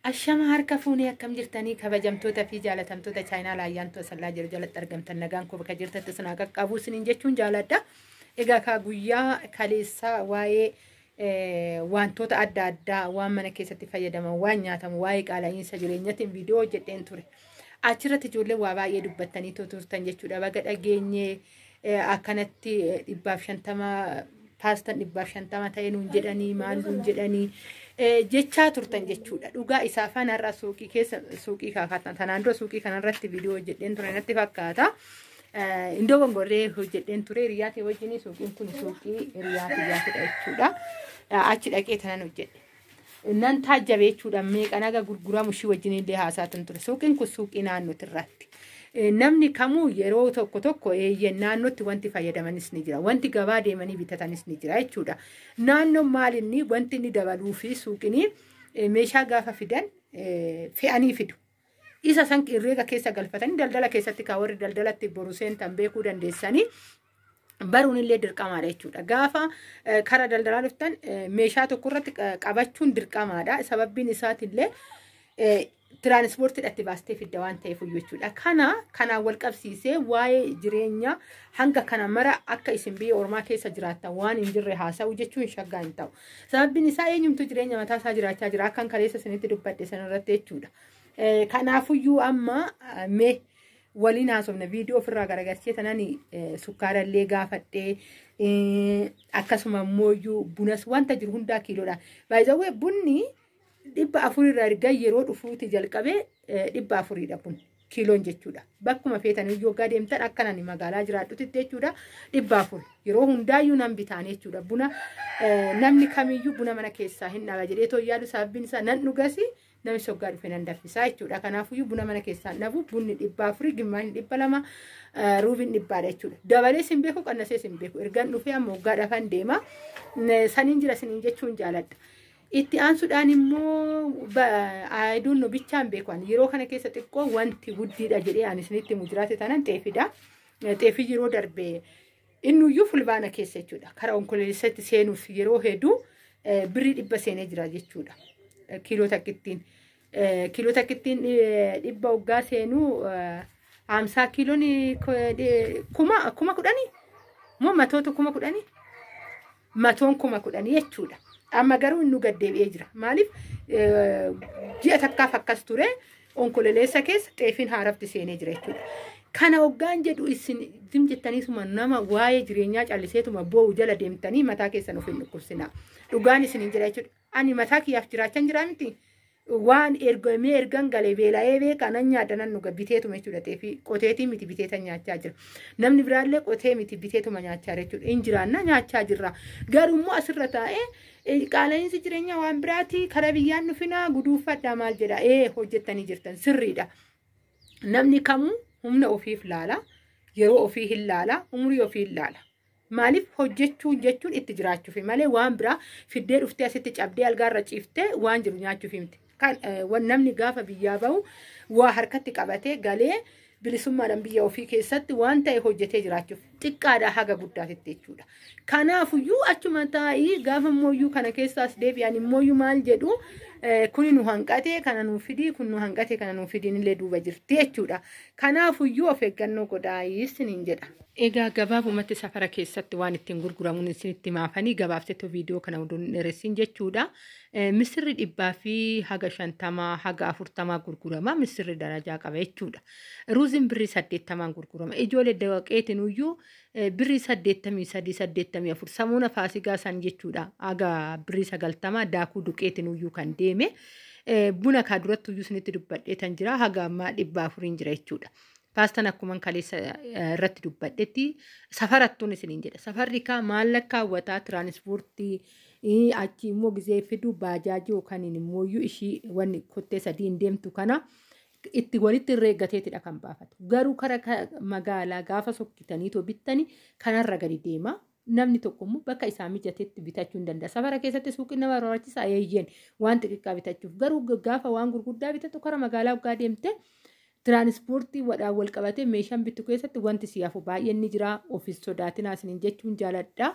Ashama harka fuunee akkam jirtanii kabajamtoota fi jaalatamtoota chaayinaa laayyaantu asallaa jiru jalatti argamtan nagaan koo bakka jirtatti sinaa qaqqabuu isiniin jechuun jaaladha. Egaa ka guyyaa kaleessaa waa'ee wantoota adda addaa waan mana keessatti fayyadaman waan nyaatamu waa'ee qaala'iinsa jireenyaatiin viidiyoo hojjedheen ture. Achirratti ijoollee waa baay'ee dubbattanii turtan jechuudha. Baga dhageenyee akkanatti 150 paastaan 150 ta'ee nuun jedhanii maal nuun jedhanii jechaa turtan jechuudha. Dhugaa isaa afaan har'a suuqii keessa suuqii kaafatan tanaan dura suuqii kanarratti viidiyoo hojjedheen ture natti fakkaata. Indoo gongorree hojjedheen ture riyaatee wajjin suuqiin kun suuqii riyaatiidha jechuudha. Achi dhaqee tanan hojjedhe. Nan taajjabe jechuudha meeqa naga gurguramu shi wajjin illee haasa'atan ture. Suuqiin kun suuqii naannootti irratti. Namni kamuu yeroo tokko naannootti wanti fayyadamanis ni jira. Wanti gabaa deemanii bitatanis ni jira jechuudha. Naannoon maalinni wanti inni dabaluu fi suuqinii meeshaa gaafa fidan fe'anii fidu. Isa san irreega keessa galfatanii daldala keessatti warri daldalatti boru seentan beekuu dandeessanii baruun illee dirqamaadha jechuudha. Gaafa kara daldalaa dhuftan meeshaa tokko irratti qabachuun dirqamaadha. Sababbiin isaatillee tiraanispoortiidhaatti baastee fidda waan ta'eef jechuudha. Kanaan wal qabsiisee waa'ee jireenya hanga kana mara akka isin biyya ormaa keessa jiraattan waan hin jirre haasa'u jechuun shaggaa hin ta'u. Sababbiin isaa eenyumtu jireenya mataa isaa jiraachaa jira akkan kaleessa isinitti dubbadhe sanarratti jechuudha. Kanaafuyyuu amma mee waliin haasofna viidiyoo ofirraa garagalchee tanan sukkaarallee gaafadhee akkasuma immoo bunas wanta jiru hundaa kiiloodhaan. Baay'ee bunni 400 irraa erga yeroo dhufuuti jalqabee 400dha kun kiiloon jechuudha. Bakkuma feetan yoo deemtan akkanani magaalaa jiraadhutti jechuudha 400 yeroo hundaayyuu nan bitaan jechuudha. Buna namni kamiyyuu buna mana keessaa hin dhaaba jedhee too yaadu sababbiin isaa nan dhugasi namni soggaa dhufe nan danfisaa jechuudha. Kanaafuyyuu buna mana keessaa dhabu bunni 400 gimmaashni 200 ruubiin 100dha jechuudha. Dabalee sin beeku qannasee sin beeku ergan dhufee amma waggaa dhafan deema saniin jira siniin jechuun jaaladha. Itti aansuudhaan immoo aayiduun nu bichaan beekan yeroo kana keessa xiqqoo wanti guddiidha jedhee ani isinitti mujiraate tanan xeefidha. Xeefii yeroo darbee innuyyuu fulbaana keessa jechuudha. Karaa onkololeessatti seenuuf yeroo hedduu birrii 100 seenee jira jechuudha. Kiiloo takkittiin 100 waggaa seenuu 50 kiiloon 10,000 moo matoota 10,000 matoon 10,000 jechuudha. Amma garuu inni gaddeebi'ee jira. Maaliif ji'a takkaaf akkas ture onkololeessa keessa xeefiin haarafti seenee jira jechuudha. Kana waggaan jedhu isin jettaniisuma nama waa'ee jireenyaa calliseetuma boo'u jala deemtanii mataa keessan of hin dhukkubsinaa. Dhugaan isin jira jechuudha. Ani mataa kiyyaaf jiraachan jira miti. Waan ergan galee beela'ee beekaa nan nyaadanan nu biteetuma jechuudha. Xeefii qoteetii miti biteeta nyaachaa jira. Namni biraallee qotee miti biteetuma nyaachaa jechuudha. Hin jiraanna nyaachaa jirra. Garuu asirra taa'ee qaala'iinsi jireenyaa waan biraati karaa biyyaan nufinaa guduuffadhaa maal jedha hojjettanii jirtan sirriidha. Namni kamuu humna ofiif laala yeroo ofii hin laala umurii ofii hin laala. Maaliif hojjechuun jechuun itti jiraachuuf malee waan biraa fiddee dhuftee asitti cabdee algaarra ciiftee waan jiru nyaachuuf miti. Namni gaafa biyyaa bahu waa harkatti qabatee galee bilisummaadhaan biyya ofii keessatti waan ta'e hojjetee jiraachuuf xiqqaadhaa haga guddaatitti jechuudha. Kanaafuyyuu achuma taa'ii gaafa mooyyuu kana keessaas deebi'an immooyyuu maal jedhu kuni nu hanqate kana nu fidii kun nu hanqate kana nu fidiin illee duuba jirti jechuudha. Kanaafuyyuu of eeggannoo godhaayii isiniin jedha. Egaa gabaabumatti safara keessatti waan ittiin gurguramuun isinitti maafanii gabaabsitoo viidiyoo kana oduun dheeressin jechuudha. Misirri 100 fi haga 50 haga 40 gurgurama. Misirri darajaa qaba jechuudha. Ruuziin birrii 80 gurgurama. Ijoollee dawaqeetiin iyyuu birrii 83 samuuna faasigaa san jechuudha. Haga birrii 90 daakuu duqeetiin iyyuu kan deeme. Buna kaa duratti iyyuu isinitti dubbadheetan jira. Haga ammaa 400 jira jechuudha. Paastaan akkuma kaleessa irratti dubbadhetti safarattuun isiniin jedha. Safarri kaa maallaqa hawwataa tiraanispoortii achi immoo gizee fidu baajaajii yookaan immoo ishii wanni kottee sadii deemtu kana itti walitti reeggateetidha kan baafatu. Garuu karaa magaalaa gaafa sokkitanii too bittanii kanarra gadi deema. Namni tokko immoo bakka isaa mijateetti bitachuu hin danda'a. Safara keessatti suuqiin nama barbaachisaa eeyyeen waan xixiqqaa bitachuuf. Garuu gaafa waan gurguddaa bitatu karaa magaalaa waggaa deemte tiraanispoortii wadhaan wal qabatee meeshaan bittu keessatti wanti siyaafu baay'een ni jira. Ofiis sodaatinaa isiniin jechuun jaaladha.